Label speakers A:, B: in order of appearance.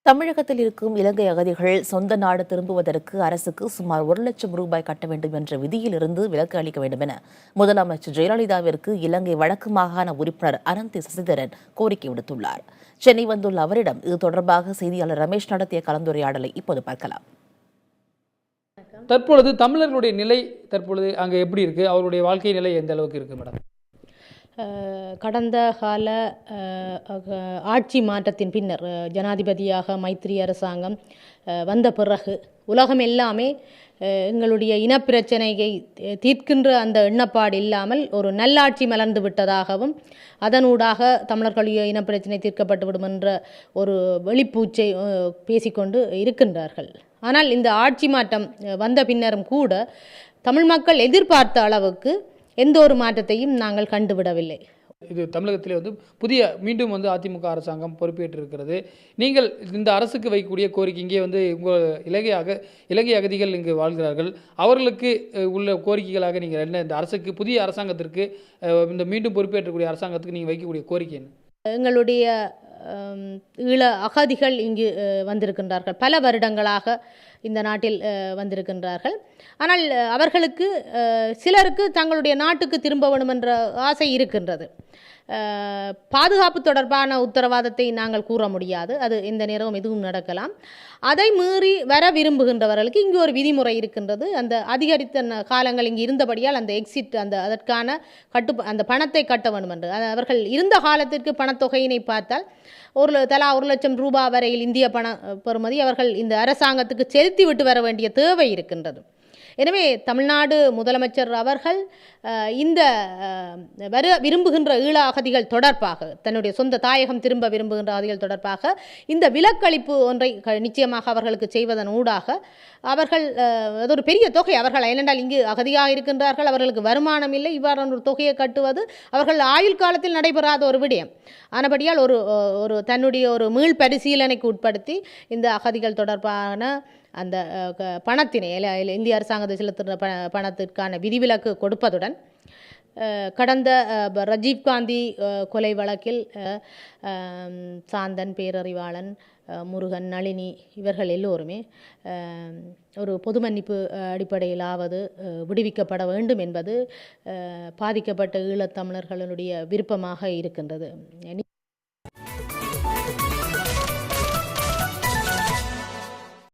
A: தமிழகத்தில் இருக்கும் இலங்கை அகதிகள் சொந்த நாடு திரும்புவதற்கு அரசுக்கு சுமார் 1,00,000 ரூபாய் கட்ட வேண்டும் என்ற விதியிலிருந்து விலக்கு அளிக்க வேண்டும் என முதலமைச்சர் ஜெயலலிதாவிற்கு இலங்கை வடக்கு மாகாண உறுப்பினர் அனந்தி சசிதரன் கோரிக்கை விடுத்துள்ளார். சென்னை வந்துள்ள அவரிடம் இது தொடர்பாக செய்தியாளர் ரமேஷ் நடத்திய கலந்துரையாடலை இப்போது பார்க்கலாம்.
B: தற்பொழுது தமிழர்களுடைய நிலை தற்பொழுது அங்கே எப்படி இருக்கு? அவருடைய வாழ்க்கை நிலை எந்த அளவுக்கு இருக்கு மேடம்?
C: கடந்த கால ஆட்சி மாற்றத்தின் பின்னர் ஜனாதிபதியாக மைத்திரி அரசாங்கம் வந்த பிறகு உலகம் எல்லாமே எங்களுடைய இனப்பிரச்சனையை தீர்க்கின்ற அந்த எண்ணப்பாடு இல்லாமல் ஒரு நல்லாட்சி மலர்ந்து விட்டதாகவும் அதனூடாக தமிழர்களுடைய இனப்பிரச்சனை தீர்க்கப்பட்டுவிடும் என்ற ஒரு வெளிப்பூச்சை பேசிக்கொண்டு இருக்கின்றார்கள். ஆனால் இந்த ஆட்சி மாற்றம் வந்த பின்னரும் கூட தமிழ் மக்கள் எதிர்பார்த்த அளவுக்கு எந்த ஒரு மாற்றத்தையும் நாங்கள் கண்டுவிடவில்லை.
B: இது தமிழகத்திலே மீண்டும் அதிமுக அரசாங்கம் பொறுப்பேற்றிருக்கிறது. நீங்கள் இந்த அரசுக்கு வைக்கக்கூடிய கோரிக்கை இங்கே உங்கள் இலங்கை அகதிகள் இங்கு வாழ்கிறார்கள், அவர்களுக்கு உள்ள கோரிக்கைகளாக நீங்கள் என்ன இந்த அரசுக்கு புதிய அரசாங்கத்திற்கு இந்த மீண்டும் பொறுப்பேற்றக்கூடிய அரசாங்கத்துக்கு நீங்கள் வைக்கக்கூடிய கோரிக்கை என்ன?
C: எங்களுடைய ஈழ அகதிகள் இங்கு வந்திருக்கின்றார்கள், பல வருடங்களாக இந்த நாட்டில் வந்திருக்கின்றார்கள். ஆனால் அவர்களுக்கு சிலருக்கு தங்களுடைய நாட்டுக்கு திரும்ப வேண்டும் என்ற ஆசை இருக்கின்றது. பாதுகாப்பு தொடர்பான உத்தரவாதத்தை நாங்கள் கூற முடியாது, அது எந்த நேரமும் எதுவும் நடக்கலாம். அதை மீறி வர விரும்புகின்றவர்களுக்கு இங்கு ஒரு விதிமுறை இருக்கின்றது. அந்த அதிகரித்த காலங்கள் இங்கு இருந்தபடியால் அந்த எக்ஸிட் அதற்கான அந்த பணத்தை கட்ட வேண்டும் என்று அவர்கள் இருந்த காலத்திற்கு பணத்தொகையினை பார்த்தால் தலா 1,00,000 ரூபாய் வரையில் இந்திய பண பெறுமதி அவர்கள் இந்த அரசாங்கத்துக்கு செலுத்தி விட்டு வர வேண்டிய தேவை இருக்கின்றது. எனவே தமிழ்நாடு முதலமைச்சர் அவர்கள் இந்த விரும்புகின்ற ஈழ அகதிகள் தொடர்பாக, தன்னுடைய சொந்த தாயகம் திரும்ப விரும்புகின்ற அகதிகள் தொடர்பாக இந்த விலக்களிப்பு ஒன்றை நிச்சயமாக அவர்களுக்கு செய்வதன் ஊடாக அவர்கள் அது ஒரு பெரிய தொகை, அவர்கள் ஏனென்றால் இங்கு அகதியாக இருக்கின்றார்கள், அவர்களுக்கு வருமானம் இல்லை, இவ்வாறான ஒரு தொகையை கட்டுவது அவர்கள் ஆயுள் காலத்தில் நடைபெறாத ஒரு விடயம். ஆனபடியால் ஒரு தன்னுடைய ஒரு மீள் பரிசீலனைக்கு உட்படுத்தி இந்த அகதிகள் தொடர்பான அந்த பணத்தினை இந்திய அரசாங்கத்தை செலுத்துகிற பணத்திற்கான விதிவிலக்கு கொடுப்பதுடன் கடந்த ராஜீவ்காந்தி கொலை வழக்கில் சாந்தன், பேரறிவாளன், முருகன், நளினி இவர்கள் எல்லோருமே ஒரு பொது மன்னிப்பு அடிப்படையிலாவது விடுவிக்கப்பட வேண்டும் என்பது பாதிக்கப்பட்ட ஈழத்தமிழர்களுடைய விருப்பமாக இருக்கின்றது.